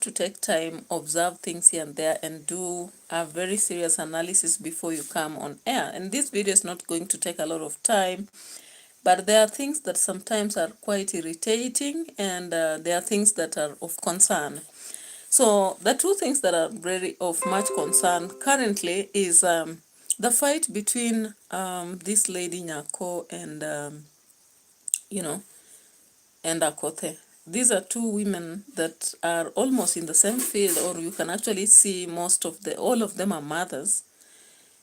to take time, observe things here and there, and do a very serious analysis before you come on air. And this video is not going to take a lot of time, but there are things that sometimes are quite irritating, and there are things that are of concern. So the two things that are very of much concern currently is the fight between this lady NYAKO and and AKOTHE. These are two women that are almost in the same field, or you can actually see all of them are mothers.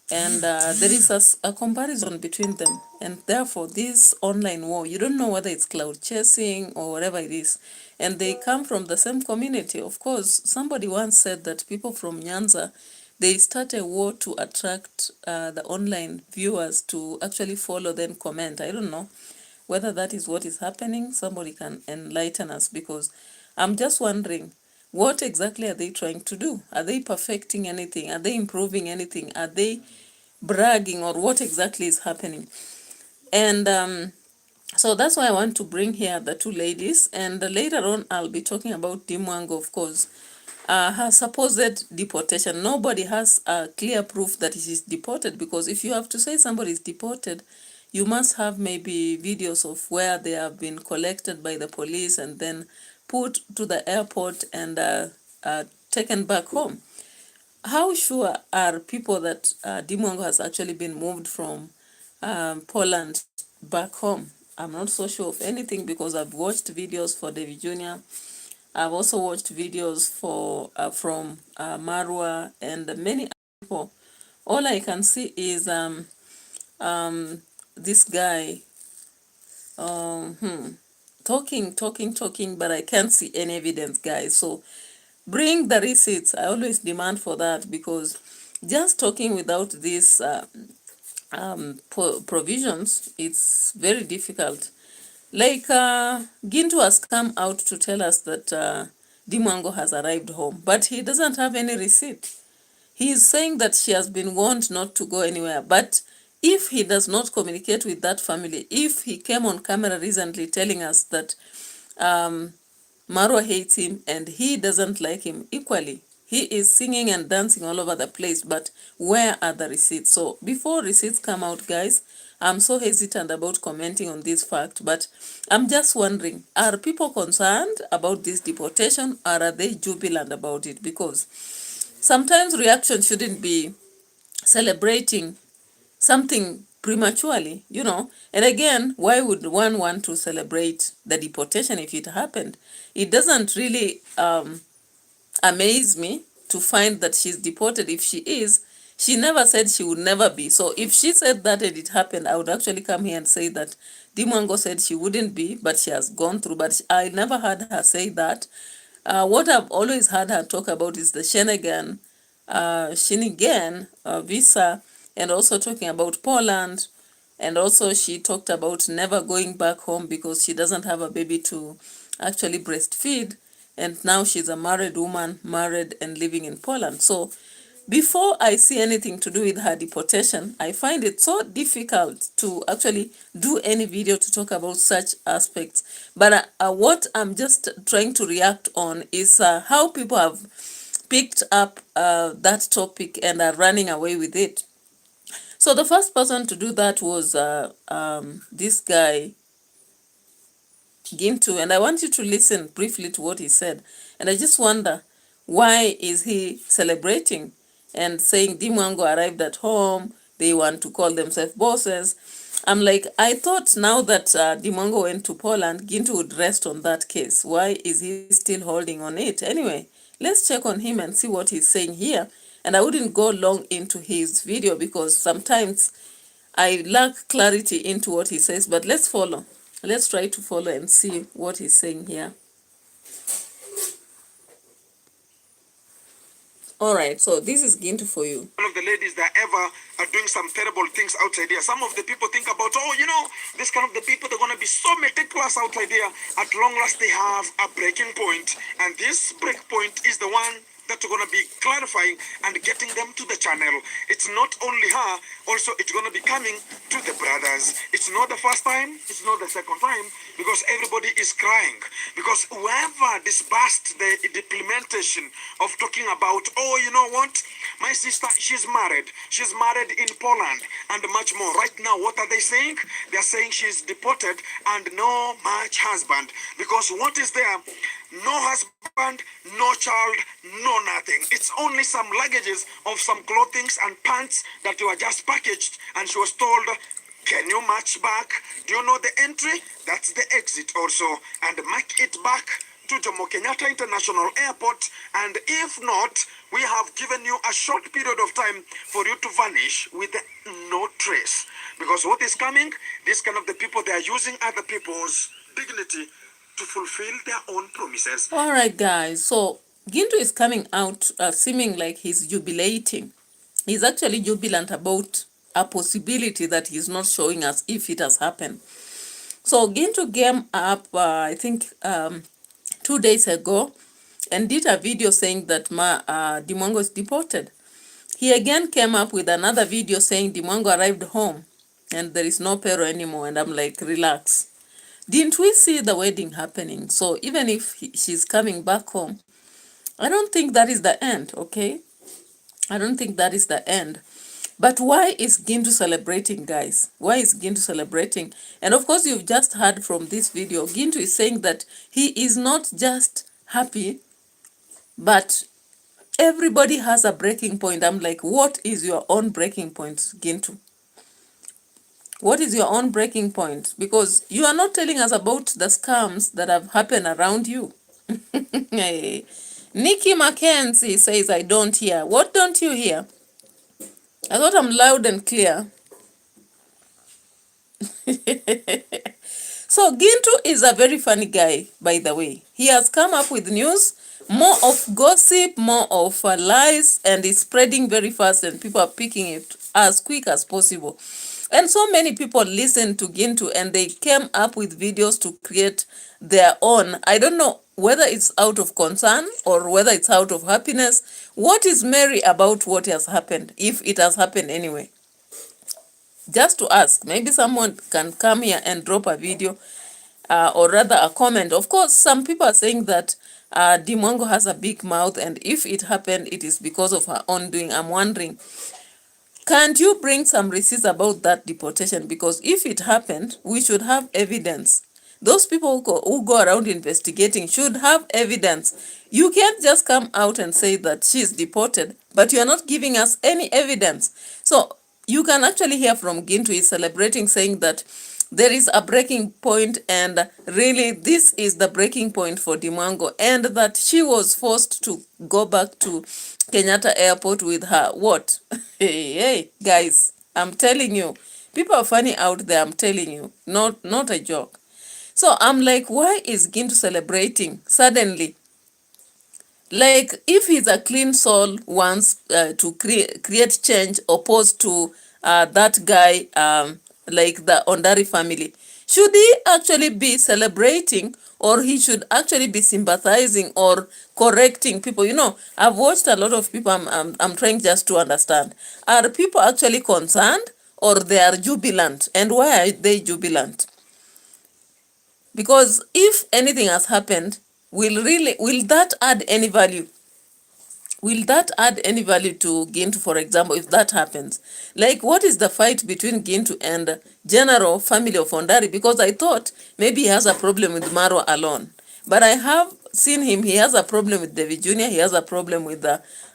And there is a comparison between them. And therefore, this online war, you don't know whether it's cloud chasing or whatever it is. And they come from the same community. Of course, somebody once said that people from Nyanza, they start a war to attract the online viewers to actually follow, then comment. I don't know whether that is what is happening. Somebody can enlighten us, because I'm just wondering, what exactly are they trying to do? Are they perfecting anything? Are they improving anything? Are they bragging, or what exactly is happening? And so that's why I want to bring here the two ladies, and later on I'll be talking about MWANGO, of course, her supposed deportation. Nobody has a clear proof that he is deported, because if you have to say somebody is deported, you must have maybe videos of where they have been collected by the police and then put to the airport and taken back home. How sure are people that MWANGO has actually been moved from Poland back home? I'm not so sure of anything, because I've watched videos for David Jr. I've also watched videos from Marwa and many other people. All I can see is this guy talking, but I can't see any evidence, guys. So bring the receipts. I always demand for that, because just talking without these provisions, it's very difficult. Like Gintu has come out to tell us that MWANGO has arrived home, but he doesn't have any receipt. He is saying that she has been warned not to go anywhere. But if he does not communicate with that family, if he came on camera recently telling us that Marwa hates him and he doesn't like him equally, he is singing and dancing all over the place, but where are the receipts? So before receipts come out, guys, I'm so hesitant about commenting on this fact, but I'm just wondering, are people concerned about this deportation, or are they jubilant about it? Because sometimes reaction shouldn't be celebrating something prematurely, And again, why would one want to celebrate the deportation if it happened? It doesn't really amaze me to find that she's deported. If she is, she never said she would never be. So if she said that and it happened, I would actually come here and say that MWANGO said she wouldn't be, but she has gone through. But I never heard her say that. What I've always heard her talk about is the Schengen visa, and also talking about Poland. And also she talked about never going back home because she doesn't have a baby to actually breastfeed. And now she's a married woman, married and living in Poland. So before I see anything to do with her deportation, I find it so difficult to actually do any video to talk about such aspects. But what I'm just trying to react on is how people have picked up that topic and are running away with it. So the first person to do that was this guy, Gintu, and I want you to listen briefly to what he said. And I just wonder, why is he celebrating and saying MWANGO arrived at home, they want to call themselves bosses? I'm like, I thought now that MWANGO went to Poland, Gintu would rest on that case. Why is he still holding on it? Anyway, let's check on him and see what he's saying here. And I wouldn't go long into his video because sometimes I lack clarity into what he says, but let's follow. Let's try to follow and see what he's saying here. All right, so this is Gintu for you. One of the ladies that ever are doing some terrible things outside here. Some of the people think about, this kind of the people, they're going to be so meticulous outside here. At long last, they have a breaking point. And this break point is the one that that we're going to be clarifying and getting them to the channel. It's not only her, also it's going to be coming to the brothers. It's not the first time, it's not the second time, because everybody is crying. Because whoever disbursed the implementation of talking about, oh, you know what, my sister, she's married in Poland and much more. Right now, what are they saying? They're saying she's deported and no much husband. Because what is there? No husband, no child, no nothing. It's only some luggages of some clothing and pants that were just packaged, and she was told, can you match back? Do you know the entry? That's the exit also. And mark it back to Jomo Kenyatta International Airport. And if not, we have given you a short period of time for you to vanish with no trace. Because what is coming, this kind of the people, they are using other people's dignity to fulfill their own promises. All right, guys. So Gintu is coming out seeming like he's jubilating. He's actually jubilant about a possibility that he's not showing us if it has happened. So Gintu came up, I think, 2 days ago and did a video saying that DeMWANGO is deported. He again came up with another video saying DeMWANGO arrived home and there is no Pero anymore. And I'm like, relax. Didn't we see the wedding happening? So even if she's coming back home, I don't think that is the end, okay? I don't think that is the end. But why is Gintu celebrating, guys? Why is Gintu celebrating? And of course, you've just heard from this video, Gintu is saying that he is not just happy, but everybody has a breaking point. I'm like, what is your own breaking point, Gintu? What is your own breaking point? Because you are not telling us about the scams that have happened around you. Hey. Nikki Mackenzie says, I don't hear. What don't you hear? I thought I'm loud and clear. So Gintu is a very funny guy, by the way. He has come up with news, more of gossip, more of lies, and it's spreading very fast and people are picking it as quick as possible. And so many people listened to Gintu and they came up with videos to create their own. I don't know whether it's out of concern or whether it's out of happiness. What is merry about what has happened, if it has happened anyway? Just to ask, maybe someone can come here and drop a video or rather a comment. Of course, some people are saying that DeMWANGO has a big mouth and if it happened, it is because of her own doing. I'm wondering, can't you bring some receipts about that deportation? Because if it happened, we should have evidence. Those people who go around investigating should have evidence. You can't just come out and say that she's deported, but you are not giving us any evidence. So you can actually hear from Gintu, he's celebrating, saying that there is a breaking point and really this is the breaking point for DeMWANGO, and that she was forced to go back to Kenyatta Airport with her what? Hey, guys, I'm telling you, people are funny out there, I'm telling you, not a joke. So I'm like, why is Gintu celebrating suddenly? Like, if he's a clean soul, wants to create change opposed to that guy, like the Ondari family, should he actually be celebrating, or he should actually be sympathizing or correcting people? You know, I've watched a lot of people. I'm trying just to understand. Are people actually concerned, or they are jubilant? And why are they jubilant? Because if anything has happened, will that add any value? Will that add any value to Gintu, for example, if that happens? Like, what is the fight between Gintu and general family of Ondari? Because I thought maybe he has a problem with Marwa alone. But I have seen him, he has a problem with David Jr., he has a problem with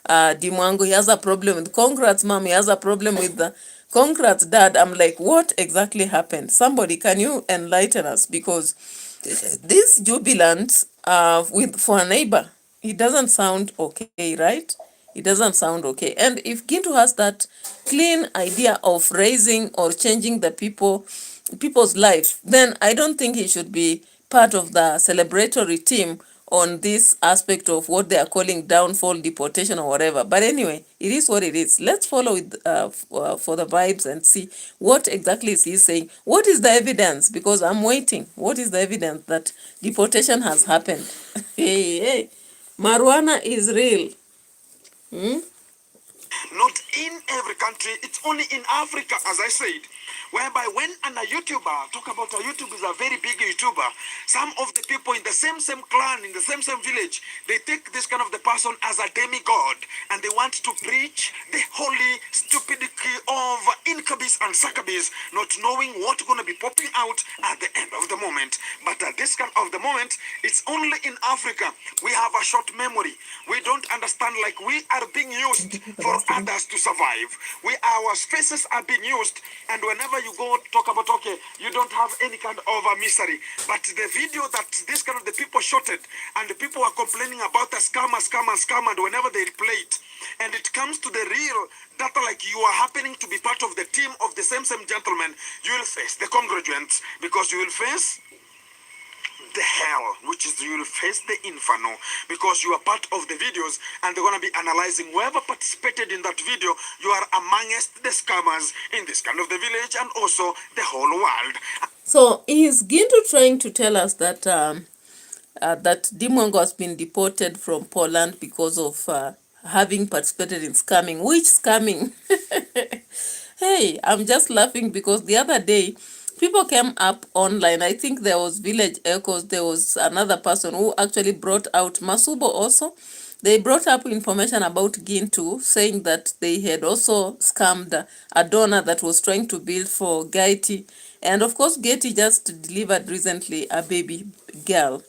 DeMWANGO, he has a problem with Congrats mom, he has a problem with the Congrats dad. I'm like, what exactly happened? Somebody, can you enlighten us? Because this jubilant for a neighbor, it doesn't sound okay, right? It doesn't sound okay. And if Gintu has that clean idea of raising or changing the people's life, then I don't think he should be part of the celebratory team on this aspect of what they are calling downfall, deportation, or whatever. But anyway, it is what it is. Let's follow it for the vibes and see what exactly is he saying. What is the evidence? Because I'm waiting. What is the evidence that deportation has happened? Hey, Marijuana is real. Not in every country, it's only in Africa, as I said, whereby when a YouTuber, talk about a YouTuber, is a very big YouTuber, some of the people in the same clan, in the same village, they take this kind of the person as a demigod, and they want to preach the holy stupidity of incubus and succubus, not knowing what's going to be popping out at the end of the moment. But at this kind of the moment, it's only in Africa. We have a short memory. We don't understand, like we are being used for others to survive. Our spaces are being used, and whenever you go talk about, okay, you don't have any kind of a misery, but the video that this kind of the people shot it, and the people are complaining about the scam, and whenever they play it, and it comes to the real data, like you are happening to be part of the team of the same gentleman, you will face the congruence, because you will face the hell, which is you will face the inferno, because you are part of the videos, and they're going to be analyzing whoever participated in that video. You are amongst the scammers in this kind of the village and also the whole world. So is Gintu trying to tell us that that DMWANGO has been deported from Poland because of having participated in scamming? Which scamming? Hey, I'm just laughing because the other day people came up online. I think there was Village Echoes. There was another person who actually brought out Masubo also. They brought up information about Gintu, saying that they had also scammed a donor that was trying to build for Gaiti. And of course, Gaiti just delivered recently a baby girl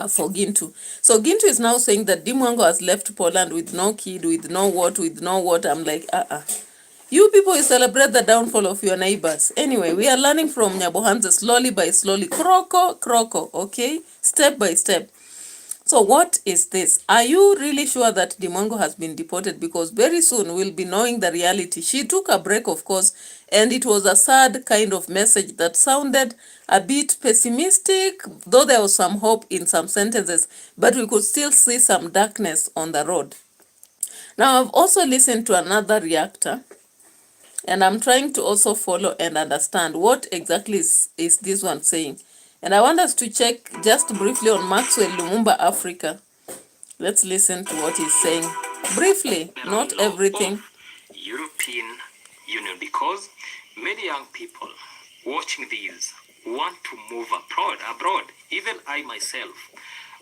for Gintu. So Gintu is now saying that DMWANGO has left Poland with no kid, with no what. I'm like, You people, you celebrate the downfall of your neighbors. Anyway, we are learning from Nyabohanze slowly by slowly. Kroko, okay? Step by step. So what is this? Are you really sure that DMWANGO has been deported? Because very soon we'll be knowing the reality. She took a break, of course, and it was a sad kind of message that sounded a bit pessimistic, though there was some hope in some sentences, but we could still see some darkness on the road. Now, I've also listened to another reactor, and I'm trying to also follow and understand what exactly is this one saying. And I want us to check just briefly on Maxwell Lumumba Africa. Let's listen to what he's saying. Briefly, not everything. European Union, because many young people watching these want to move abroad. Even I myself,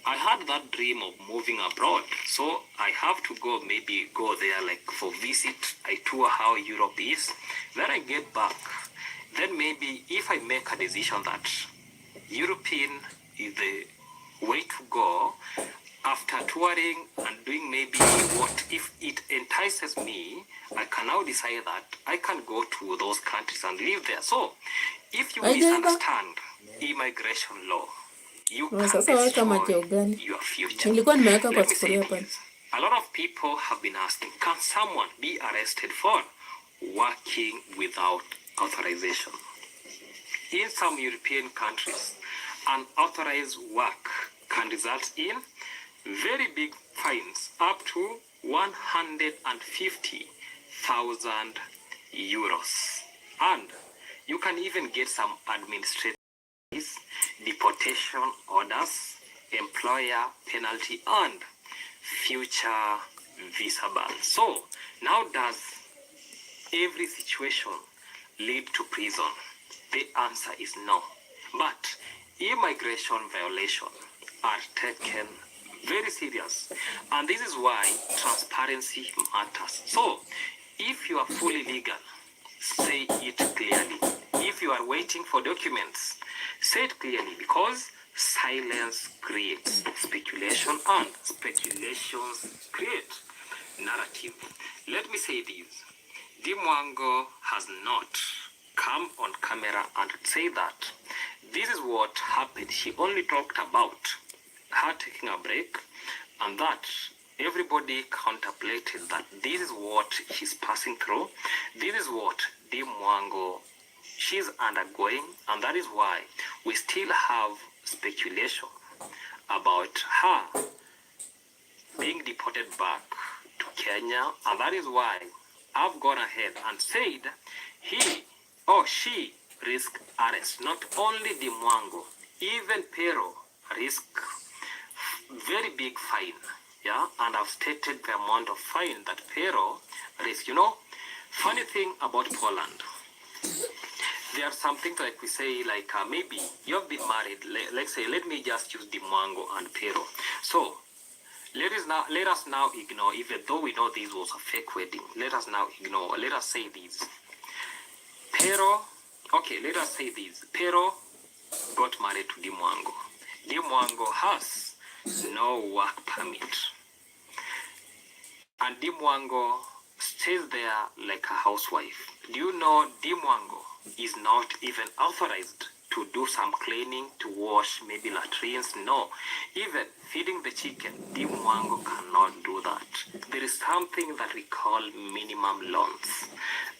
I had that dream of moving abroad. So I have to maybe go there like for visit. I tour how Europe is. Then I get back. Then maybe if I make a decision that European is the way to go, after touring and doing maybe what, if it entices me, I can now decide that I can go to those countries and live there. So if you misunderstand immigration law, you can destroy your future. Let me say this. A lot of people have been asking, can someone be arrested for working without authorization? In some European countries, unauthorized work can result in very big fines, up to 150,000 euros. And you can even get some administrative deportation orders, employer penalty, and future visa ban. So now does every situation lead to prison? The answer is no. But immigration violations are taken very serious, and this is why transparency matters. So if you are fully legal, say it clearly. If you are waiting for documents, say it clearly, because silence creates speculation, and speculations create narrative. Let me say this. DMWANGO has not come on camera and say that this is what happened. She only talked about her taking a break, and that everybody contemplated that this is what she's passing through. This is what DMWANGO she's undergoing, and that is why we still have speculation about her being deported back to Kenya, and that is why I've gone ahead and said he or she risk arrest. Not only DMWANGO, even Pero risk very big fine Yeah, and I've stated the amount of fine that Pero risk. Funny thing about Poland, there are some things like we say, like maybe you've been married. Let's say, let me just use MWANGO and Pero. So let us now ignore, even though we know this was a fake wedding. Let us now ignore. Let us say this. Pero, okay, let us say this. Pero got married to MWANGO. MWANGO has no work permit. And MWANGO stays there like a housewife. Do you know MWANGO is not even authorized to do some cleaning, to wash maybe latrines? No. Even feeding the chicken, MWANGO cannot do that. There is something that we call minimum loans.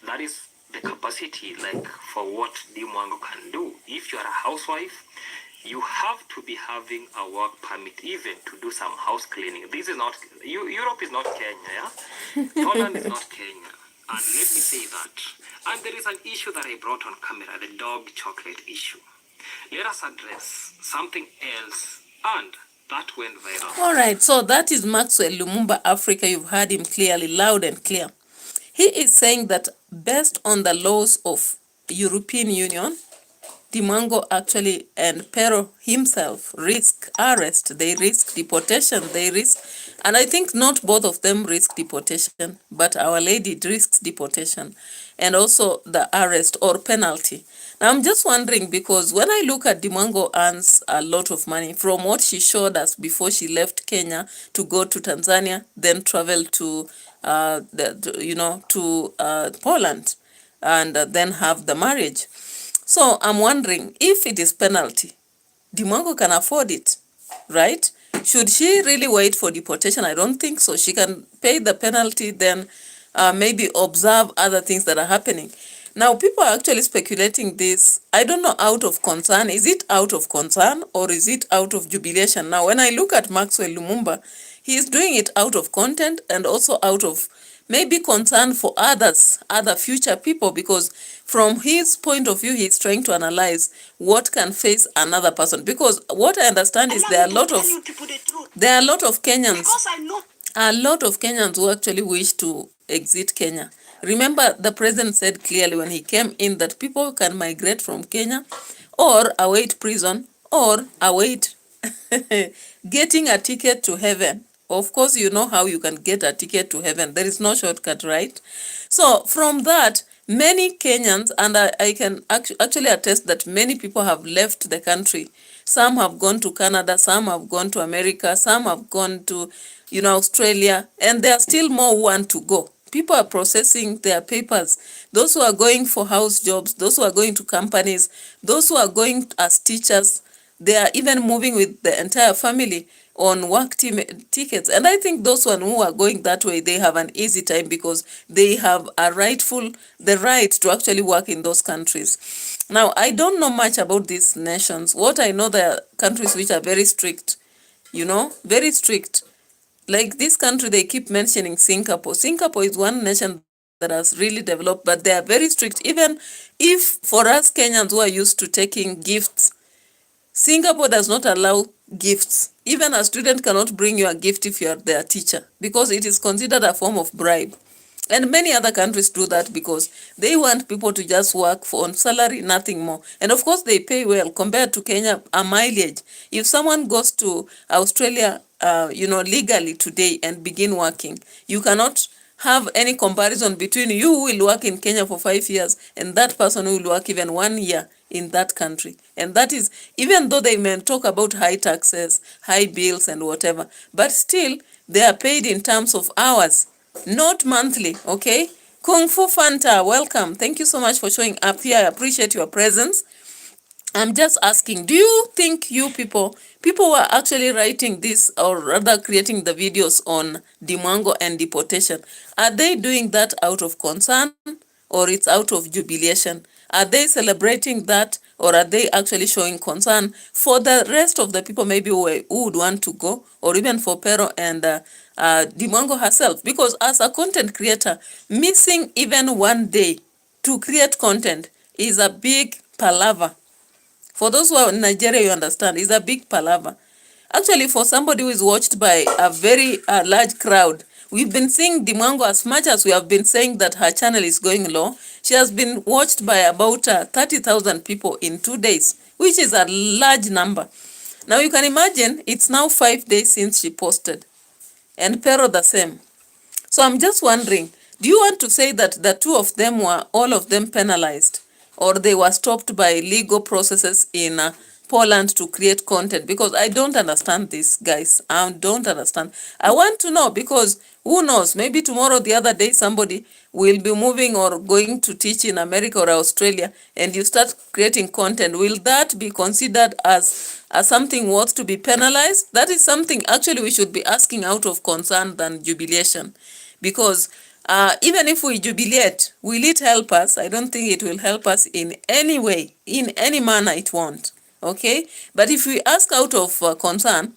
That is the capacity, like, for what MWANGO can do. If you are a housewife, you have to be having a work permit even to do some house cleaning. This is not, Europe is not Kenya, yeah? Poland is not Kenya. And let me say that. And there is an issue that I brought on camera, the dog chocolate issue. Let us address something else, and that went viral. All right, so that is Maxwell Lumumba Africa. You've heard him clearly, loud and clear. He is saying that based on the laws of European Union, MWANGO actually and Pero himself risk arrest, they risk deportation, they risk, and I think not both of them risk deportation, but Our Lady risks deportation and also the arrest or penalty. Now I'm just wondering, because when I look at MWANGO earns a lot of money from what she showed us before she left Kenya to go to Tanzania, then travel to Poland, and then have the marriage. So I'm wondering if it is penalty, MWANGO can afford it, right? Should she really wait for deportation? I don't think so. She can pay the penalty, then maybe observe other things that are happening. Now, people are actually speculating this. I don't know, out of concern. Is it out of concern or is it out of jubilation? Now, when I look at Maxwell Lumumba, he is doing it out of content and also out of maybe concern for others, other future people, because from his point of view, he's trying to analyze what can face another person. Because what I understand is there are a lot of Kenyans, a lot of Kenyans who actually wish to exit Kenya. Remember, the president said clearly when he came in that people can migrate from Kenya or await prison or await getting a ticket to heaven. Of course, you know how you can get a ticket to heaven. There is no shortcut, right? So from that, many Kenyans, and I can actually attest that many people have left the country. Some have gone to Canada, some have gone to America, some have gone to, Australia, and there are still more who want to go. People are processing their papers. Those who are going for house jobs, those who are going to companies, those who are going as teachers, they are even moving with the entire family on work tickets. And I think those who are going that way, they have an easy time because they have the right to actually work in those countries. Now, I don't know much about these nations. What I know, there are countries which are very strict, very strict. Like this country, they keep mentioning Singapore. Singapore is one nation that has really developed, but they are very strict. Even if for us Kenyans who are used to taking gifts, Singapore does not allow gifts. Even a student cannot bring you a gift if you are their teacher, because it is considered a form of bribe. And many other countries do that because they want people to just work for on salary, nothing more. And of course, they pay well compared to Kenya, a mileage. If someone goes to Australia, legally today and begin working, you cannot have any comparison between you who will work in Kenya for 5 years and that person who will work even 1 year in that country. And that is, even though they may talk about high taxes, high bills and whatever, but still they are paid in terms of hours, not monthly, okay? Kung Fu Fanta, welcome. Thank you so much for showing up here. I appreciate your presence. I'm just asking, do you think people who are actually writing this, or rather creating the videos on MWANGO and deportation, are they doing that out of concern or it's out of jubilation? Are they celebrating that, or are they actually showing concern for the rest of the people maybe who would want to go, or even for Pero and MWANGO herself? Because as a content creator, missing even one day to create content is a big palaver. For those who are in Nigeria, you understand, it's a big palaver. Actually, for somebody who is watched by a very large crowd, we've been seeing DeMWANGO, as much as we have been saying that her channel is going low, she has been watched by about 30,000 people in 2 days, which is a large number. Now you can imagine, it's now 5 days since she posted, and Pero the same. So I'm just wondering, do you want to say that the two of them were all of them penalized, or they were stopped by legal processes in Poland to create content? Because I don't understand this, guys. I don't understand. I want to know, because who knows, maybe tomorrow, the other day, somebody will be moving or going to teach in America or Australia, and you start creating content. Will that be considered as something worth to be penalized? That is something actually we should be asking out of concern than jubilation. Because even if we jubilate, will it help us? I don't think it will help us in any way, in any manner it won't. Okay? But if we ask out of concern,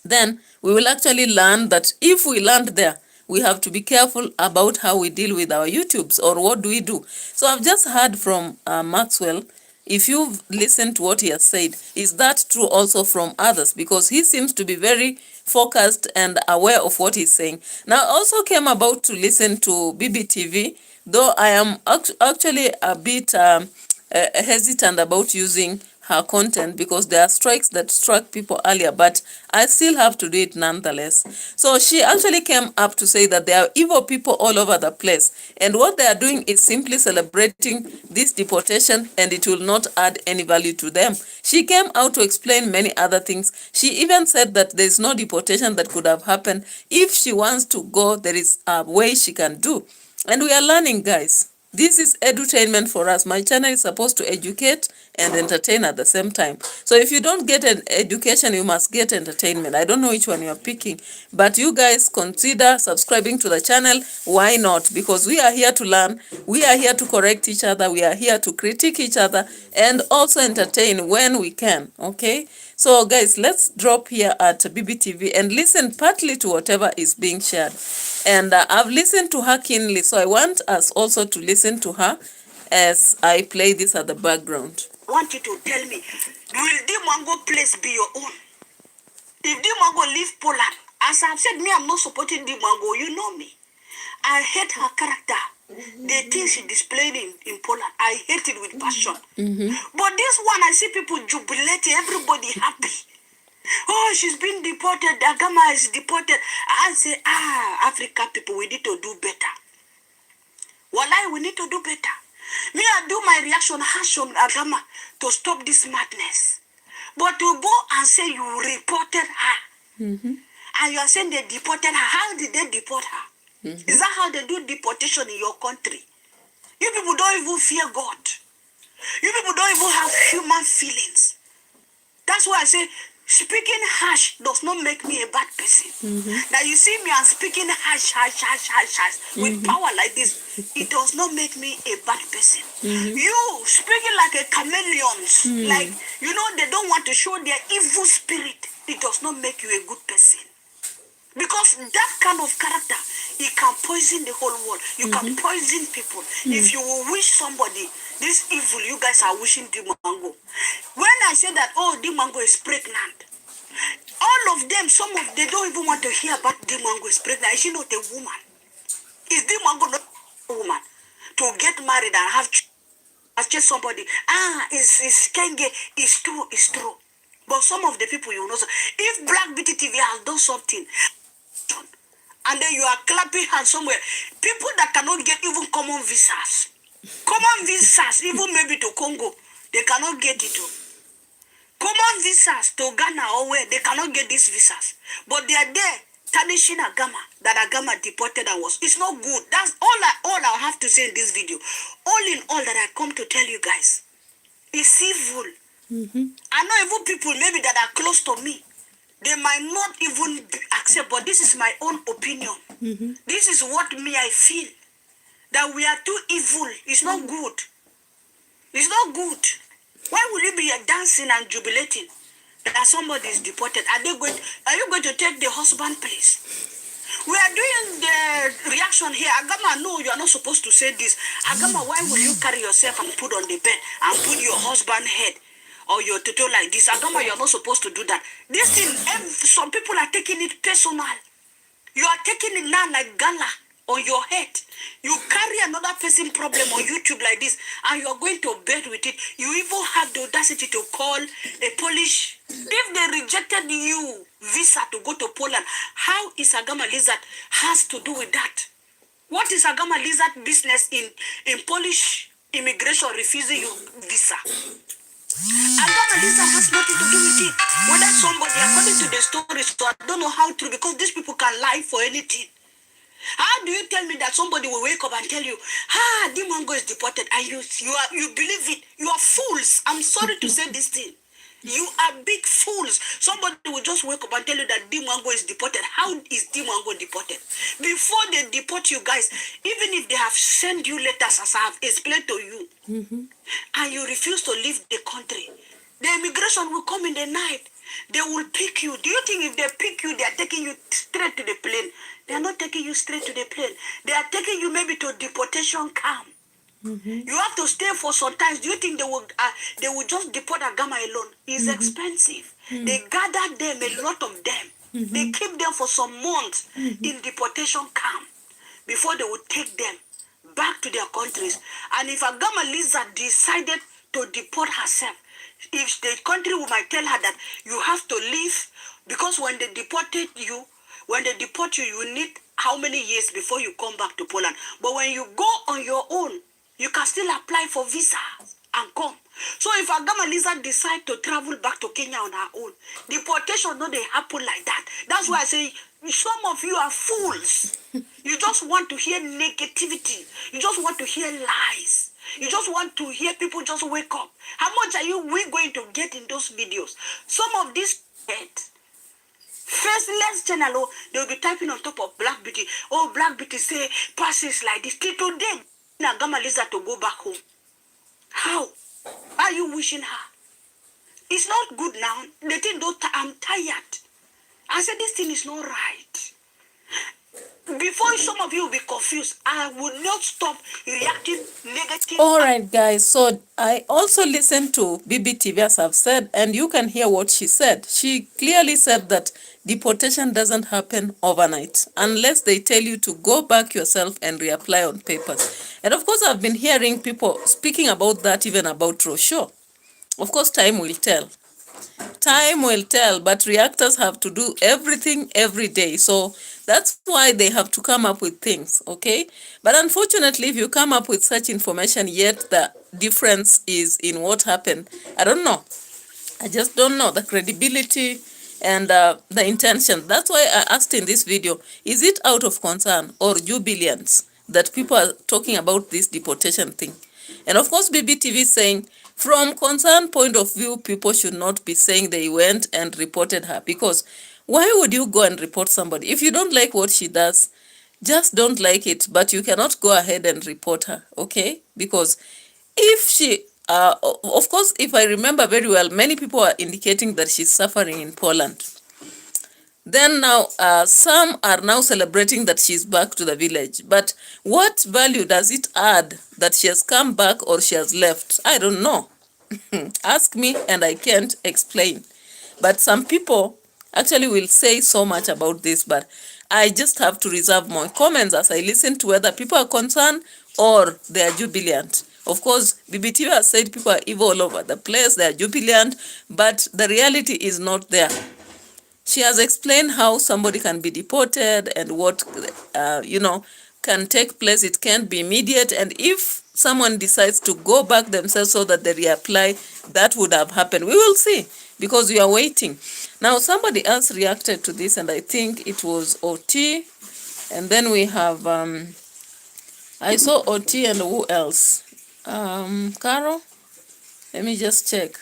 then we will actually learn that if we land there, we have to be careful about how we deal with our YouTubes, or what do we do. So I've just heard from Maxwell. If you've listened to what he has said, is that true also from others? Because he seems to be very focused and aware of what he's saying. Now, I also came about to listen to BBTV, though I am actually a bit hesitant about using her content, because there are strikes that struck people earlier, but I still have to do it nonetheless. So she actually came up to say that there are evil people all over the place, and what they are doing is simply celebrating this deportation, and it will not add any value to them. She came out to explain many other things. She even said that there is no deportation that could have happened. If she wants to go, there is a way she can do. And we are learning, guys. This is edutainment for us. My channel is supposed to educate and entertain at the same time. So if you don't get an education, you must get entertainment. I don't know which one you are picking, but you guys consider subscribing to the channel. Why not? Because we are here to learn. We are here to correct each other. We are here to critique each other and also entertain when we can. Okay? So guys, let's drop here at BBTV and listen partly to whatever is being shared. And I've listened to her keenly, so I want us also to listen to her as I play this at the background. I want you to tell me, will DeMWANGO place be your own? If DeMWANGO leave Poland, as I've said, me, I'm not supporting DeMWANGO, you know me. I hate her character. The things she displayed in Poland, I hate it with passion. But this one, I see people jubilating, everybody happy. Oh, she's been deported, Agama is deported. I say, Africa people, we need to do better. Wallahi, we need to do better. Me, I do my reaction harsh on Agama to stop this madness. But to go and say you reported her, and you are saying they deported her, how did they deport her? Is that how they do deportation in your country? You people don't even fear God. You people don't even have human feelings. That's why I say, speaking harsh does not make me a bad person. Now you see me, I'm speaking harsh, with power like this. It does not make me a bad person. You speaking like a chameleon, like, you know, they don't want to show their evil spirit. It does not make you a good person. Because that kind of character, it can poison the whole world. You can poison people. If you will wish somebody this evil, you guys are wishing DeMWANGO. When I say that, oh, DeMWANGO is pregnant, all of them, they don't even want to hear about DeMWANGO is pregnant. Is she not a woman? Is DeMWANGO not a woman? To get married and have just somebody, it's Kenge, it's true. But some of the people, you know, if Black BTTV has done something, and then you are clapping hands somewhere, people that cannot get even common visas, even maybe to Congo, they cannot get it. Common visas to Ghana or where, they cannot get these visas. But they are there, tarnishing Agama, that Agama deported and was. It's not good. That's all I have to say in this video. All in all that I come to tell you guys, it's evil. I know evil people maybe that are close to me. They might not even accept, but this is my own opinion. This is what me I feel. That we are too evil. It's not good. It's not good. Why will you be dancing and jubilating that somebody is deported? Are you going to take the husband place? We are doing the reaction here. Agama, no, you are not supposed to say this. Agama, why will you carry yourself and put on the bed and put your husband's head or your tutu like this. Agama, you're not supposed to do that. This thing, some people are taking it personal. You are taking it now like gala on your head. You carry another person problem on YouTube like this, and you are going to bed with it. You even have the audacity to call a Polish. If they rejected you visa to go to Poland, how is Agama Lizard has to do with that? What is Agama Lizard business in Polish immigration refusing you visa? Agama Lizard has nothing to do with it. Whether somebody, according to the story, so I don't know how true, because these people can lie for anything. How do you tell me that somebody will wake up and tell you, DMWANGO is deported, and you believe it? You are fools. I'm sorry to say this thing. You are big fools. Somebody will just wake up and tell you that DMWANGO is deported. How is DMWANGO deported? Before they deport you guys, even if they have sent you letters as I have explained to you, and you refuse to leave the country, the immigration will come in the night. They will pick you. Do you think if they pick you, they are taking you straight to the plane? They are not taking you straight to the plane. They are taking you maybe to deportation camp. You have to stay for some time. Do you think they will just deport Agama alone? It's expensive. They gather them, a lot of them. They keep them for some months in deportation camp before they will take them back to their countries. And if Agama Lizard decided to deport herself, if the country might tell her that you have to leave, because when they deport you, you need how many years before you come back to Poland. But when you go on your own, you can still apply for visa and come. So if Agama Lizard decide to travel back to Kenya on her own, deportation not they happen like that. That's why I say some of you are fools. You just want to hear negativity. You just want to hear lies. You just want to hear people just wake up. How much are we going to get in those videos? Some of these faceless channel, they will be typing on top of Black Beauty. Oh, Black Beauty say passes like this. Till today, Agama Lizard to go back home. How? Are you wishing her? It's not good now. The thing, I'm tired. I said this thing is not right. Before some of you will be confused, I will not stop reacting negative. All right, guys. So I also listened to BBTV, as I've said, and you can hear what she said. She clearly said that deportation doesn't happen overnight unless they tell you to go back yourself and reapply on papers. And of course, I've been hearing people speaking about that, even about Rosho. Of course, time will tell. Time will tell, but reactors have to do everything every day. So that's why they have to come up with things, okay? But unfortunately, if you come up with such information, yet the difference is in what happened, I don't know. I just don't know the credibility and the intention. That's why I asked in this video, is it out of concern or jubilance that people are talking about this deportation thing? And of course, BBTV is saying, from concern point of view, people should not be saying they went and reported her, because why would you go and report somebody? If you don't like what she does, just don't like it, but you cannot go ahead and report her, okay? Because if she, of course, if I remember very well, many people are indicating that she's suffering in Poland. Then now, some are now celebrating that she's back to the village. But what value does it add that she has come back or she has left? I don't know. Ask me and I can't explain. But some people actually will say so much about this, but I just have to reserve my comments as I listen to whether people are concerned or they are jubilant. Of course, BBTV has said people are evil all over the place, they are jubilant, but the reality is not there. She has explained how somebody can be deported and what, can take place. It can't be immediate. And if someone decides to go back themselves so that they reapply, that would have happened. We will see, because we are waiting. Now, somebody else reacted to this, and I think it was OT. And then we have, I saw OT and who else? Carol? Let me just check.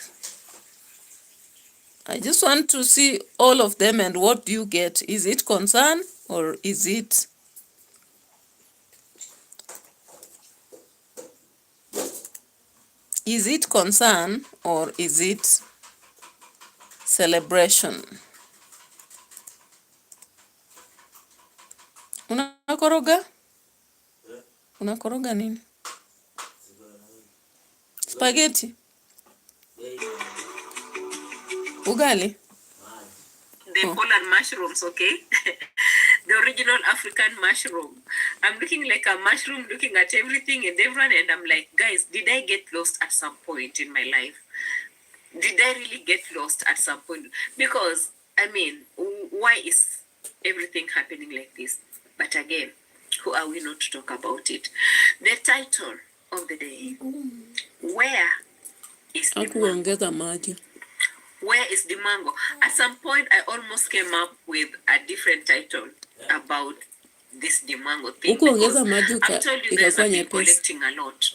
I just want to see all of them and what do you get? Is it concern or is it concern or is it celebration? Unakoroga? Unakoroga nini? Spaghetti. Ugali. The Poland mushrooms, okay? The original African mushroom. I'm looking like a mushroom, looking at everything and everyone, and I'm like, guys, did I get lost at some point in my life? Did I really get lost at some point? Because, I mean, why is everything happening like this? But again, who are we not to talk about it? The title of the day, where is the mango? Where is the mango? At some point, I almost came up with a different title about this the mango thing. Because I told you guys I've been collecting a lot.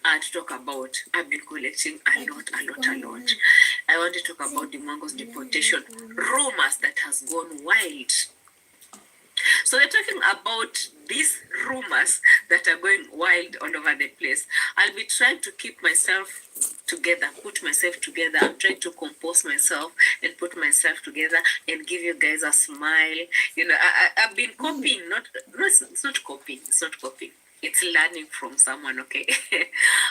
To talk about, I've been collecting a lot. I want to talk about the mango's deportation rumors that has gone wild. So we're talking about these rumors that are going wild all over the place. I'll be trying to keep myself together, put myself together. I'm trying to compose myself and put myself together and give you guys a smile. You know, I've been copying, it's not copying. It's learning from someone, okay?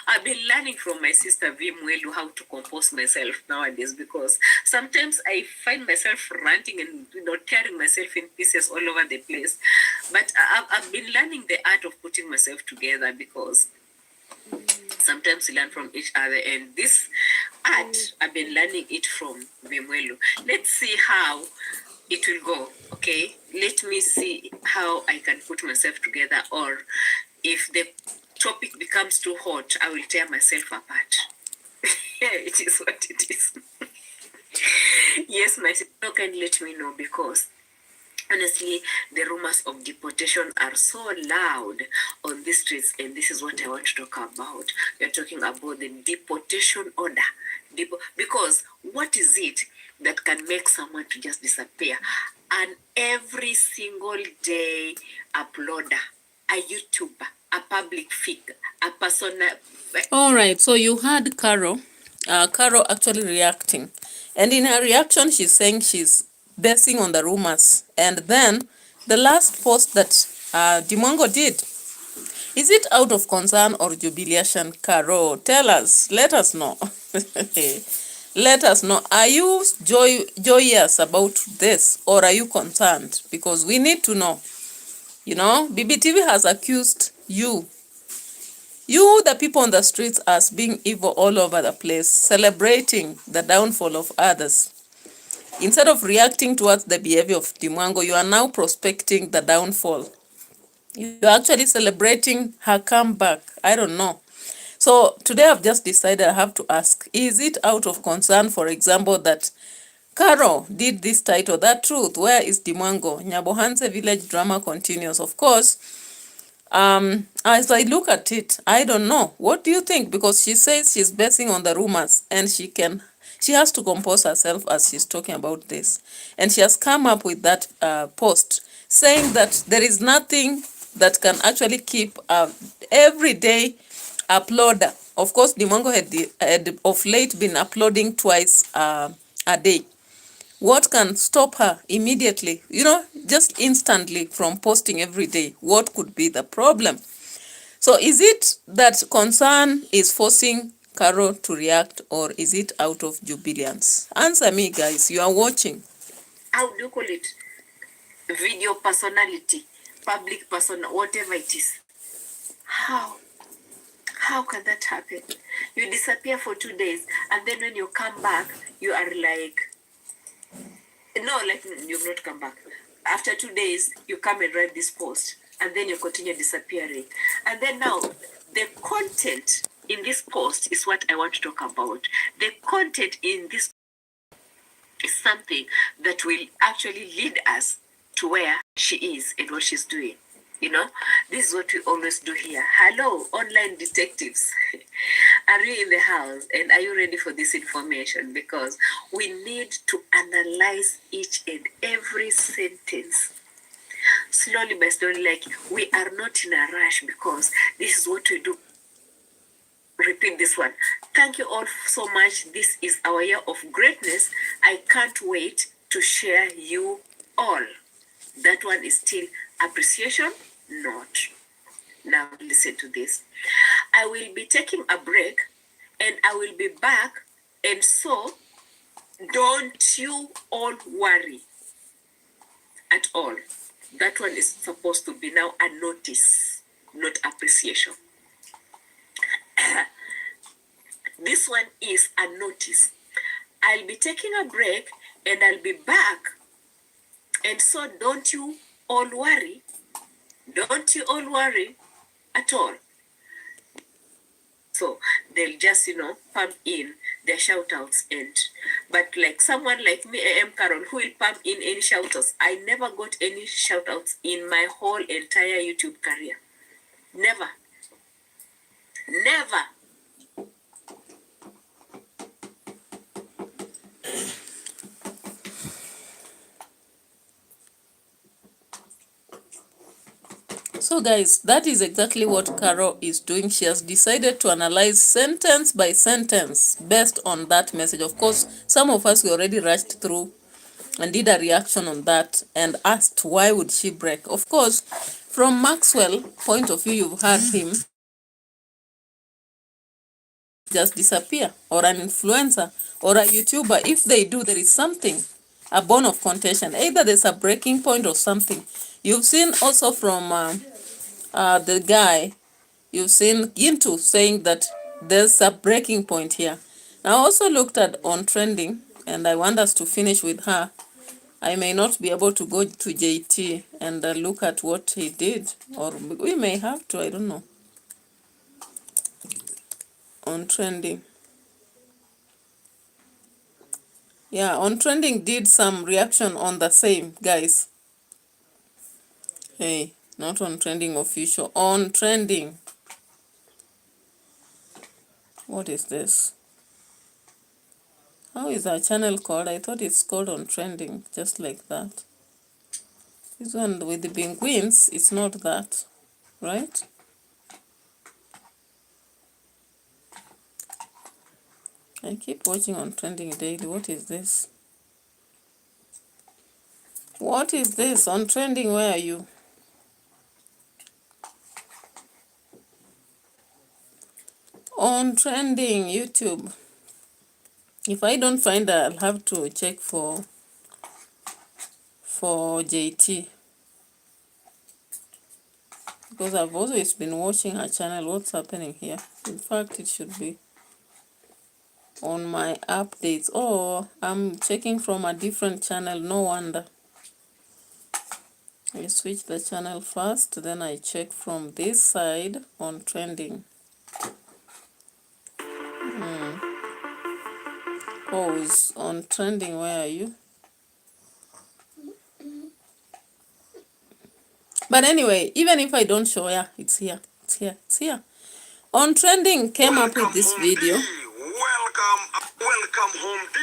I've been learning from my sister Vimwelu how to compose myself nowadays, because sometimes I find myself ranting and, you know, tearing myself in pieces all over the place. But I've been learning the art of putting myself together, because sometimes we learn from each other, and this art, I've been learning it from Vimwelu. Let's see how it will go, okay? Let me see how I can put myself together, or if the topic becomes too hot, I will tear myself apart. It is what it is. Yes, my sister, can let me know, because honestly, the rumors of deportation are so loud on these streets, and this is what I want to talk about. We're talking about the deportation order. Because what is it that can make someone to just disappear? And every single day uploader, a YouTuber, a public figure, a persona. All right, so you heard Carol actually reacting, and in her reaction she's saying she's basing on the rumors. And then the last post that DeMWANGO did, is it out of concern or jubilation? Carol, tell us, let us know. Let us know, are you joyous about this, or are you concerned? Because we need to know. You know, BBTV has accused you, the people on the streets, as being evil all over the place, celebrating the downfall of others. Instead of reacting towards the behavior of DeMWANGO, you are now prospecting the downfall. You're actually celebrating her comeback. I don't know. So today I've just decided I have to ask, is it out of concern, for example, that Carol did this title, That Truth, Where is DeMWANGO? Nyabohanse Village Drama Continues. Of course, as I look at it, I don't know. What do you think? Because she says she's basing on the rumors, and she has to compose herself as she's talking about this. And she has come up with that post saying that there is nothing that can actually keep everyday uploader. Of course, DeMWANGO had of late been uploading twice a day. What can stop her immediately, you know, just instantly from posting every day? What could be the problem? So is it that concern is forcing Carol to react, or is it out of jubilance? Answer me, guys. You are watching. How do you call it? Video personality, public person, whatever it is. How can that happen? You disappear for 2 days, and then when you come back, you are like, no, like you've not come back. After 2 days, you come and write this post, and then you continue disappearing. And then now, the content in this post is what I want to talk about. The content in this is something that will actually lead us to where she is and what she's doing. You know, this is what we always do here. Hello, online detectives. Are you in the house, and are you ready for this information? Because we need to analyze each and every sentence slowly by slowly. Like, we are not in a rush, because this is what we do. Repeat this one. Thank you all so much. This is our year of greatness. I can't wait to share you all. That one is still appreciation, not. Now listen to this. I will be taking a break, and I will be back, and so Don't you all worry at all. That one is supposed to be now a notice, not appreciation. This one is a notice. I'll be taking a break and I'll be back. And so don't you all worry. Don't you all worry at all. So they'll just, pump in their shout outs. But like someone like me, AM Carol, who will pump in any shout outs, I never got any shout outs in my whole entire YouTube career. Never. Never. So guys, that is exactly what Carol is doing. She has decided to analyze sentence by sentence based on that message. Of course, some of us we already rushed through and did a reaction on that and asked why would she break. Of course, from Maxwell point of view, you've heard him just disappear, or an influencer or a YouTuber. If they do, there is something, a bone of contention. Either there's a breaking point or something. You've seen also from the guy, you've seen Gintu saying that there's a breaking point here. I also looked at on trending, and I want us to finish with her. I may not be able to go to JT and look at what he did, or we may have to, I don't know. On trending. Yeah, on trending did some reaction on the same, guys. Hey, not on trending official, on trending. What is this? How is our channel called? I thought it's called on trending, just like that. This one with the penguins, it's not that, right? I keep watching on trending daily. What is this? What is this? On trending, where are you? On trending, YouTube. If I don't find her, I'll have to check for JT. Because I've always been watching her channel. What's happening here? In fact, it should be on my updates. Oh, I'm checking from a different channel. No wonder. I switch the channel first, then I check from this side on trending. Pause on trending. Where are you? But anyway, even if I don't show ya, it's here. It's here. It's here. On trending came up with this video. Welcome home, D.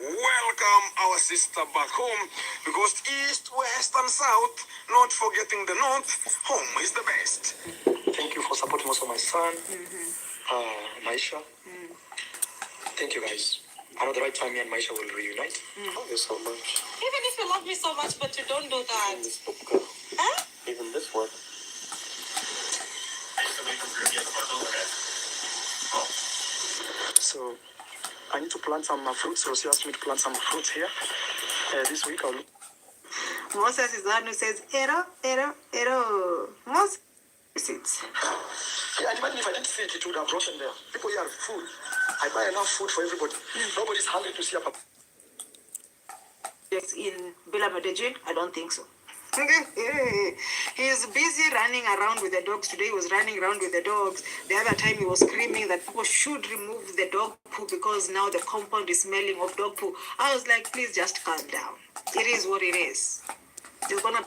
Welcome our sister back home. Because east, west, and south, not forgetting the north, home is the best. Thank you for supporting also my son, Maisha. Thank you guys. I know the right time me and Maisha will reunite. Love you so much. Even if you love me so much, but you don't do that. Even this book, girl. Huh? Even this one. So, I need to plant some fruits. So she asked me to plant some fruits here. This week I'll... Moses is the one who says, ero. Moses seeds. Yeah, and imagine if I didn't see it, it would have rotten there. People here have food. I buy enough food for everybody. Nobody's hungry to see a papa. Yes, in Bilamadejin? I don't think so. He is busy running around with the dogs. Today he was running around with the dogs. The other time he was screaming that people should remove the dog poo because now the compound is smelling of dog poo. I was like, please just calm down. It is what it is. You're gonna...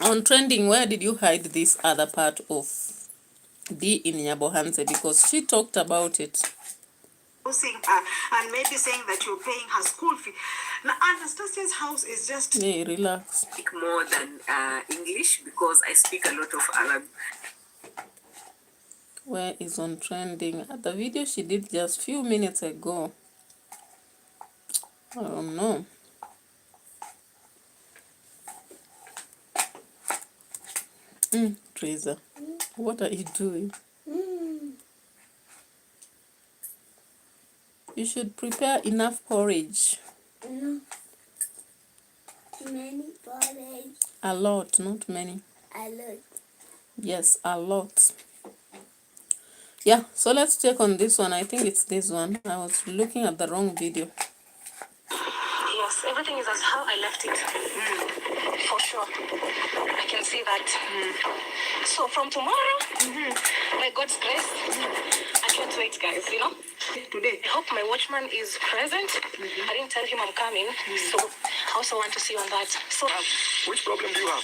On trending, where did you hide this other part of DEE in Nyabohanse? Because she talked about it. And maybe saying that you're paying her school fee. Now, Anastasia's house is just... Hey, relax. Speak more than English because I speak a lot of Arab. Where is on trending? The video she did just few minutes ago. I don't know. Teresa, what are you doing? You should prepare enough porridge. Many porridge. A lot, not many. A lot. Yes, a lot. Yeah, so let's check on this one. I think it's this one. I was looking at the wrong video. Yes, everything is as how I left it. For sure. I can see that. So from tomorrow, by God's grace, I can't wait, guys, you know? Today. I hope my watchman is present. I didn't tell him I'm coming, so I also want to see you on that. So, Which problem do you have?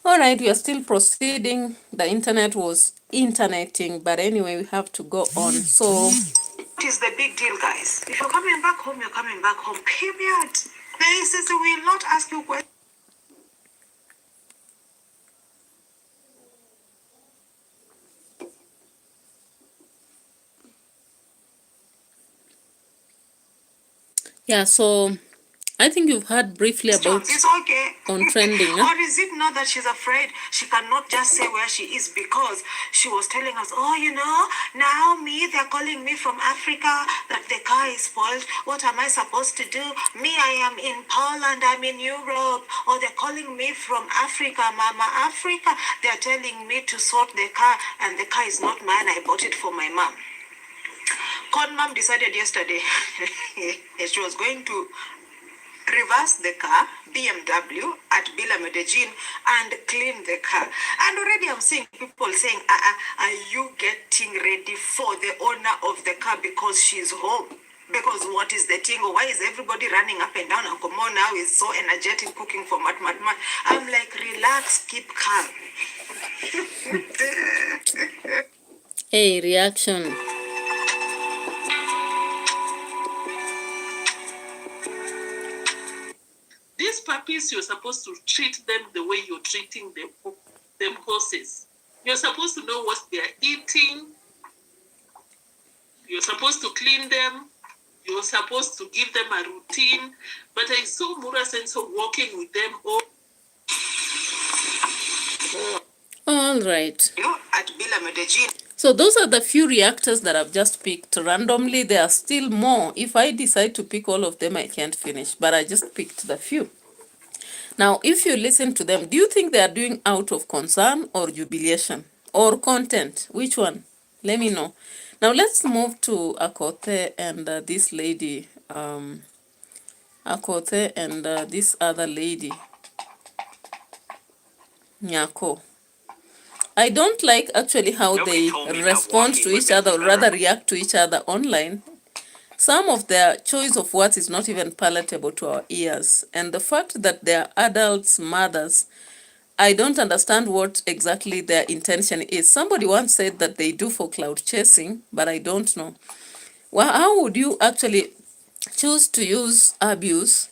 All right, we are still proceeding. The internet was interneting, but anyway, we have to go on. So, What is the big deal, guys? If you're coming back home, you're coming back home. Period. The sister will not ask you questions. yeah, so I think you've heard briefly about It's okay. on trending. Huh? Or is it not that she's afraid she cannot just say where she is because she was telling us, oh, you know, now they're calling me from Africa, that the car is spoiled. What am I supposed to do? Me, I am in Poland, I'm in Europe. Or they're calling me from Africa, Mama Africa. They're telling me to sort the car, and the car is not mine. I bought it for my mom. Con mom decided yesterday she was going to reverse the car, BMW, at Bila Medellin and clean the car. And already I'm seeing people saying, are you getting ready for the owner of the car because she's home? Because what is the thing? Why is everybody running up and down? And Komo now is so energetic cooking for mat. I'm like, relax, keep calm. Hey, reaction. These puppies, you're supposed to treat them the way you're treating them horses. You're supposed to know what they're eating. You're supposed to clean them. You're supposed to give them a routine. But I saw Mura Senso walking with them all. All right. You at Bila Medellin. So those are the few reactors that I've just picked randomly. There are still more. If I decide to pick all of them, I can't finish. But I just picked the few. Now, if you listen to them, do you think they are doing out of concern or jubilation or content? Which one? Let me know. Now, let's move to AKOTHE and this lady. AKOTHE and this other lady, NYAKO. I don't like actually how Nobody they told me that respond walking to would each make other, you or rather better. react to each other online. Some of their choice of words is not even palatable to our ears. And the fact that they are adults, mothers, I don't understand what exactly their intention is. Somebody once said that they do for cloud chasing, but I don't know. Well, how would you actually choose to use abuse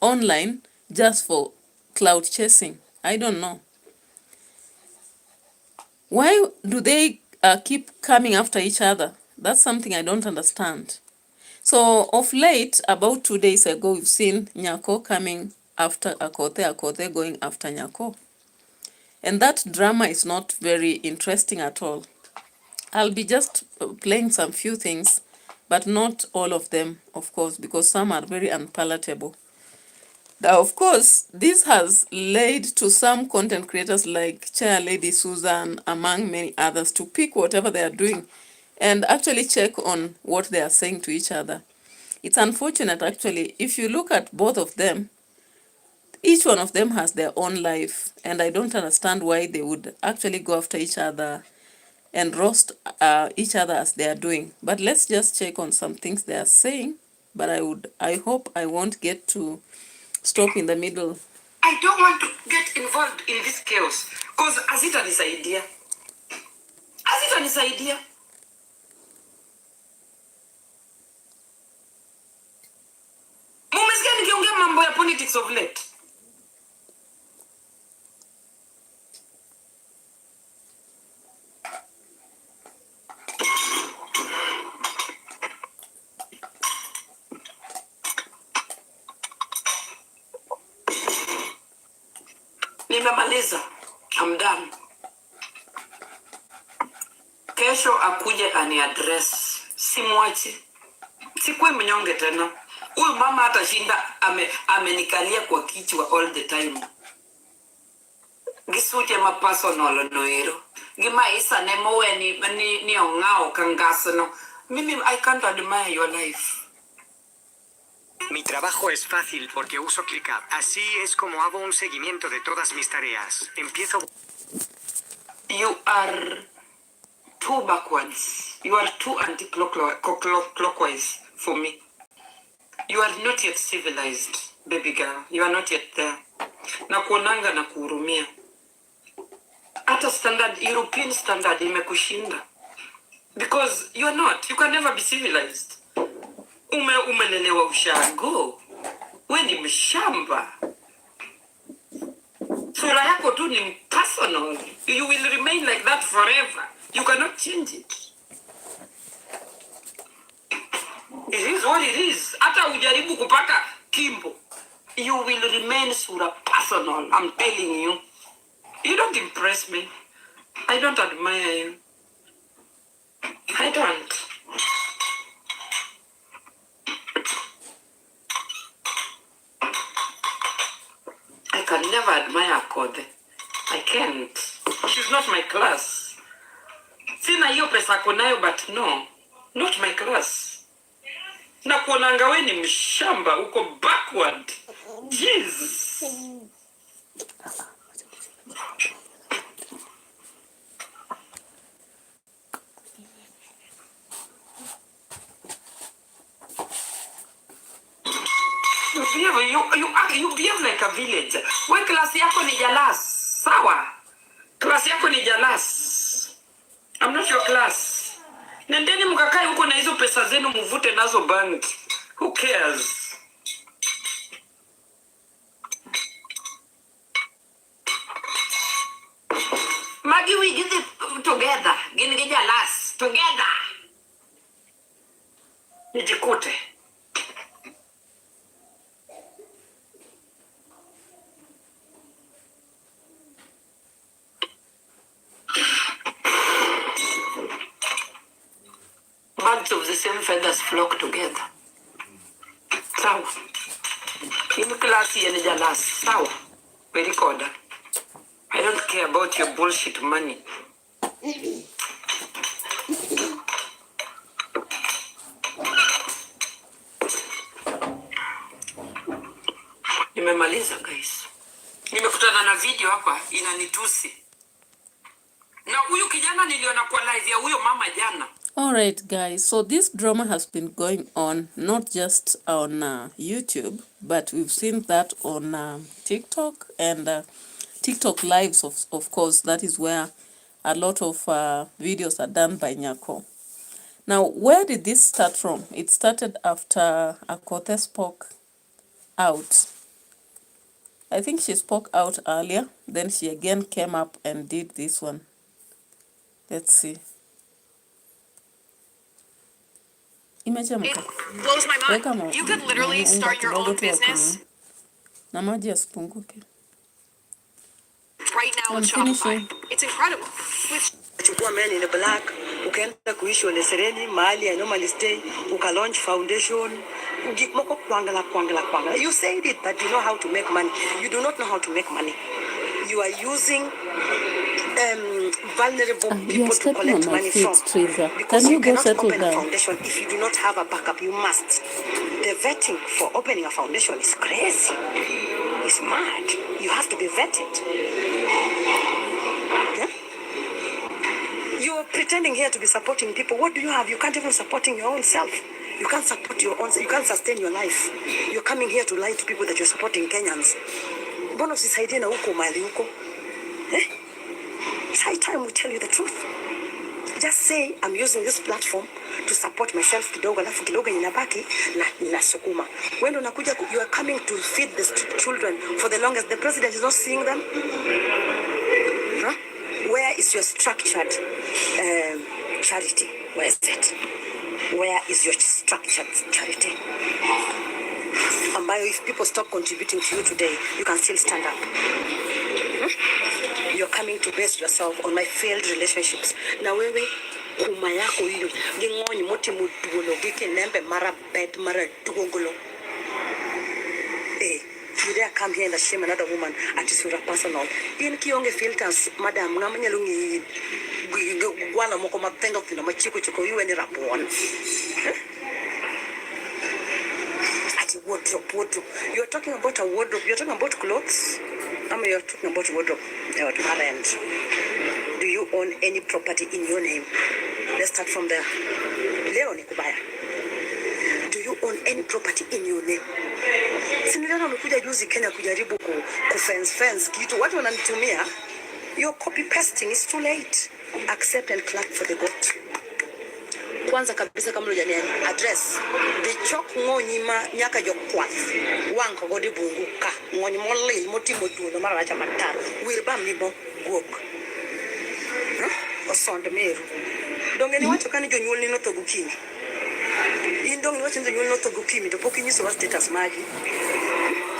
online just for cloud chasing? I don't know. Why do they keep coming after each other? That's something I don't understand. So of late, about 2 days ago, we've seen NYAKO coming after AKOTHE, AKOTHE going after NYAKO. And that drama is not very interesting at all. I'll be just playing some few things, but not all of them, of course, because some are very unpalatable. Now, of course, this has led to some content creators like Chair Lady Susan, among many others, to pick whatever they are doing and actually check on what they are saying to each other. It's unfortunate, actually. If you look at both of them, each one of them has their own life, and I don't understand why they would actually go after each other and roast each other as they are doing. But let's just check on some things they are saying. But I hope I won't get to stop in the middle. I don't want to get involved in this chaos because Azita this idea. Azita this idea. Mumesikia nikiongea mambo ya politics of late. Nimemaliza. I'm done. Kesho akuje ani address simwachi. Sikwe mnyonge tena. Huyu mama atashinda amenikalia kwa kichwa all the time. Gisute ma personal noero. Gima isa nemowe ni ongao kangasano. Mimi, I can't admire your life. Mi trabajo es fácil porque uso ClickUp. Así es como hago un seguimiento de todas mis tareas. Empiezo. You are too backwards. You are too anti-clockwise for me. You are not yet civilized, baby girl. You are not yet there. Na kuonanga na kuhurumia. Hata standard, European standard imekushinda. Because you are not. You can never be civilized. Umelelewa ushago. We ni mshamba. Sura yako tu ni personal. You will remain like that forever. You cannot change it. It is what it is. Hata ujaribu kupaka kimbo. You will remain sura personal. I'm telling you. You don't impress me. I don't admire you. I don't. I can never admire AKOTHE. I can't. She's not my class. Sina hiyo pesa konayo, but no. Not my class. Na kuonanga we ni mshamba, uko backward. Jesus. You behave like a villager. We class yako ni jalas. Sawa. Class yako ni jalas. I'm not your class. Nendeni mkakae huko na hizo pesa zenu mvute nazo bank. Who cares? Magi, we get it together. Gini jalas. Together. Nijikute. Birds of the same feathers flock together. Sawa. In class yene jalas. Sawa. We record. I don't care about your bullshit money. Nimemaliza guys. Nimekutana na video hapa inanitusi. Na huyu kijana niliona kwa live ya huyo mama jana. Alright guys, so this drama has been going on not just on YouTube, but we've seen that on TikTok and TikTok lives, of course. That is where a lot of videos are done by NYAKO. Now, where did this start from? It started after AKOTHE spoke out. I think she spoke out earlier, then she again came up and did this one. Let's see. It blows my mind. You could literally start your own business right now with Shopify. It's incredible. Chukua men in the black, ukaenda kuishi Olesereni, mahali I normally stay, launch foundation, kwangala. You said it, but you know how to make money. You do not know how to make money. You are using vulnerable people to collect money from. Because you cannot open a foundation if you do not have a backup. You must. The vetting for opening a foundation is crazy. It's mad. You have to be vetted. Okay? You are pretending here to be supporting people. What do you have? You can't even supporting your own self. You can't support your own. You can't sustain your life. You're coming here to lie to people that you're supporting Kenyans. Mbona usisaidie na huko mali huko? It's high time we tell you the truth. Just say I'm using this platform to support myself kidogo, alafu kidogo inabaki na sukuma. When unakuja, you are coming to feed the children for the longest. The president is not seeing them. Huh? Where is your structured charity? Where is it? Where is your structured charity? Ambayo, if people stop contributing to you today, you can still stand up. You're coming to base yourself on my failed relationships. Na wewe kuma yako hiyo ging'ony motimo duolo gi kinembe mara bed mara duogolo. You dare come here and shame another woman at your personal. In kionge filters, madam, ngamanya lungi wala moko matenga kina machiko chiko you any rapon. At wardrobe. You are talking about a wardrobe. You are talking about clothes. You are talking about wardrobe. Do you own any property in your name? Let's start from there. Leo ni kubaya. Do you own any property in your name? Siniliona umekuja juzi Kenya kujaribu fence kitu watu wananitumia. You're copy pasting, it's too late. Accept and clap for the goat. Kwanza kabisa kama unajaniani address the chok ngonyima nyaka jokwath wanko godi bunguka ngony molil motimo tuno mara acha mataro wirba mibo guok osonde meru donge ni wacho kani jonyuol ni noto gukini indong wacho jonyuol noto gukini to pok inyiso status magi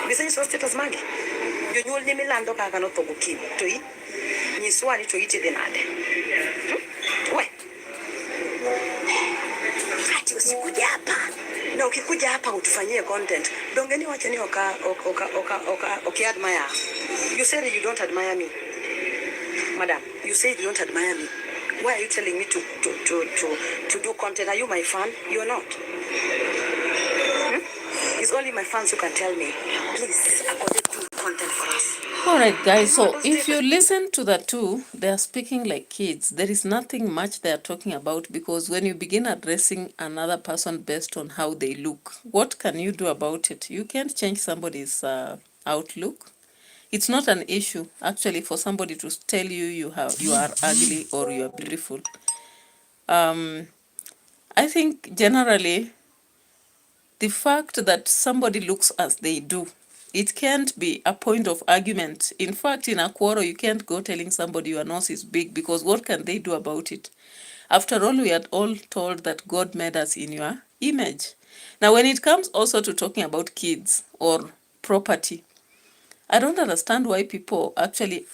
bisenyi status magi jonyuol ni milando kaka noto gukini to yi nyiswani to iti denade we usikuja hapa na ukikuja hapa utufanyie content dongeni wacha ni okay admire. You said you don't admire me, madam. You said you don't admire me. Why are you telling me to do content? Are you my fan? You're not. It's only my fans who can tell me, please, AKOTHE, do content for us. Alright guys, so if you listen to the two, they are speaking like kids. There is nothing much they are talking about, because when you begin addressing another person based on how they look, what can you do about it? You can't change somebody's outlook. It's not an issue actually for somebody to tell you you are ugly or you are beautiful. I think generally the fact that somebody looks as they do, it can't be a point of argument. In fact, in a quarrel, you can't go telling somebody your nose is big, because what can they do about it? After all, we are all told that God made us in your image. Now, when it comes also to talking about kids or property, I don't understand why people actually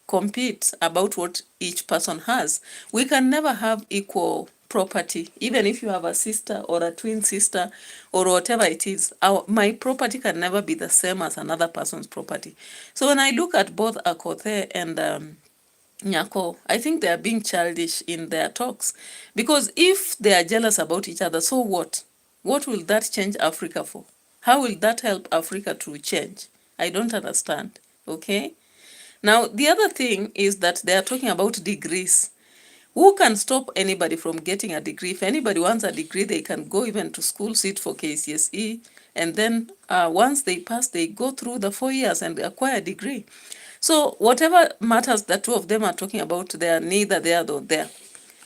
compete about what each person has. We can never have equal property, even if you have a sister or a twin sister or whatever it is. My property can never be the same as another person's property. So when I look at both AKOTHE and NYAKO, I think they are being childish in their talks, because if they are jealous about each other, so what? What will that change Africa for? How will that help Africa to change? I don't understand. Okay. Now, the other thing is that they are talking about degrees. Who can stop anybody from getting a degree? If anybody wants a degree, they can go even to school, sit for KCSE, and then once they pass, they go through the 4 years and acquire a degree. So whatever matters the two of them are talking about, they are neither there nor there.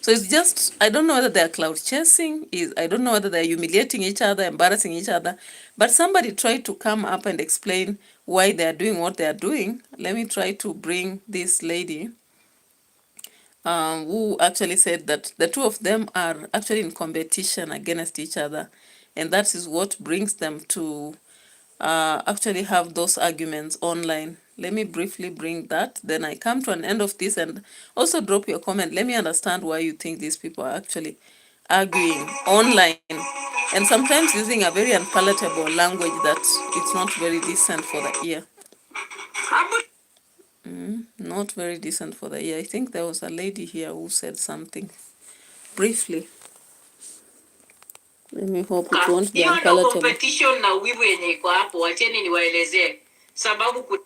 So it's just, I don't know whether they're cloud chasing, I don't know whether they're humiliating each other, embarrassing each other, but somebody try to come up and explain why they're doing what they're doing. Let me try to bring this lady who actually said that the two of them are actually in competition against each other, and that is what brings them to actually have those arguments online. Let me briefly bring that, then I come to an end of this, and also drop your comment. Let me understand why you think these people are actually arguing online, and sometimes using a very unpalatable language that it's not very decent for the ear. Not very decent for the ear. I think there was a lady here who said something briefly. Let me hope it won't be unpalatable. Competition na wivu yenye iko hapo, wacheni niwaelezee. Sababu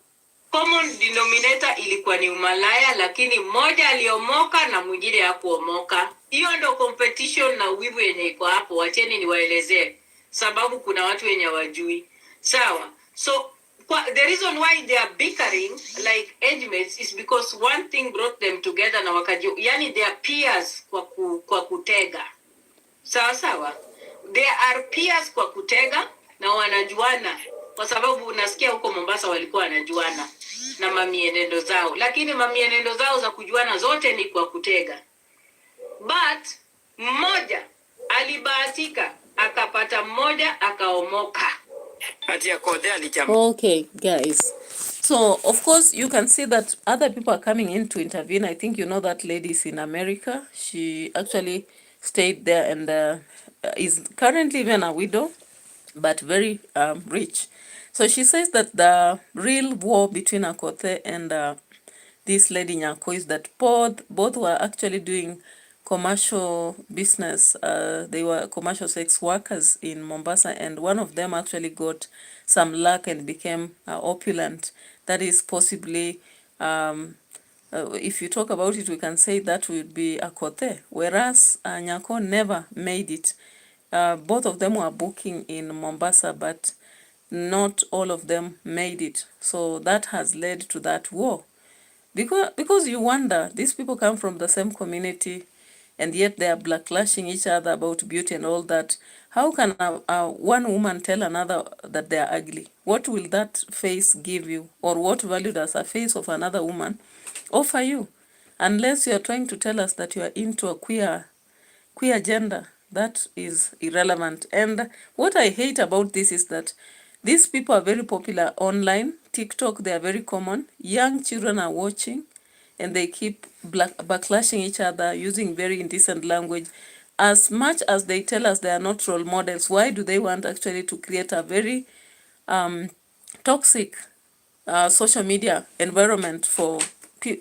common denominator ilikuwa ni umalaya, lakini mmoja aliomoka na mwingine hakuomoka. Hiyo ndo competition na wivu yenye iko hapo, wacheni niwaelezee. Sababu kuna watu wenye hawajui. Sawa. So the reason why they are bickering like age mates is because one thing brought them together na wakajua, yani they are peers kwa kutega. Sawa sawa. They are peers kwa kutega na wanajuana, kwa sababu unasikia huko Mombasa walikuwa wanajuana na mamienendo zao, lakini mamienendo zao za kujuana zote ni kwa kutega. But mmoja alibahatika akapata, mmoja akaomoka. Ati AKOTHE alichamba. Okay, guys. So, of course, you can see that other people are coming in to intervene. I think you know that lady is in America. She actually stayed there and is currently even a widow, but very rich. So she says that the real war between AKOTHE and this lady NYAKO is that both were actually doing commercial business. They were commercial sex workers in Mombasa, and one of them actually got some luck and became opulent. That is possibly, if you talk about it, we can say that would be AKOTHE, whereas NYAKO never made it. Both of them were booking in Mombasa, but not all of them made it. So that has led to that war. Because you wonder, these people come from the same community and yet they are backlashing each other about beauty and all that. How can one woman tell another that they are ugly? What will that face give you? Or what value does a face of another woman offer you? Unless you are trying to tell us that you are into a queer gender, that is irrelevant. And what I hate about this is that these people are very popular online. TikTok, they are very common. Young children are watching and they keep backlashing each other using very indecent language. As much as they tell us they are not role models, why do they want actually to create a very toxic social media environment for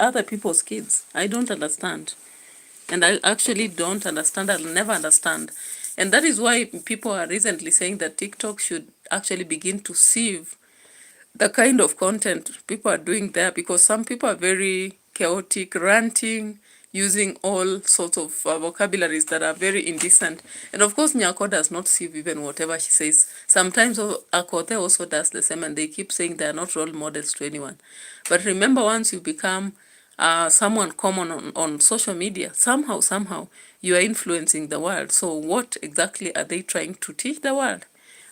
other people's kids? I don't understand. And I actually don't understand. I'll never understand. And that is why people are recently saying that TikTok should actually begin to sieve the kind of content people are doing there, because some people are very chaotic, ranting, using all sorts of vocabularies that are very indecent. And of course, NYAKO does not sieve even whatever she says. Sometimes AKOTHE also does the same, and they keep saying they are not role models to anyone. But remember, once you become someone common on social media, somehow, you are influencing the world. So what exactly are they trying to teach the world?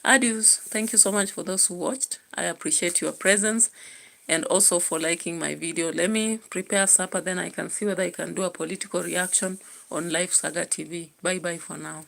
Adios. Thank you so much for those who watched. I appreciate your presence and also for liking my video. Let me prepare supper, then I can see whether I can do a political reaction on Live Saga TV. Bye bye for now.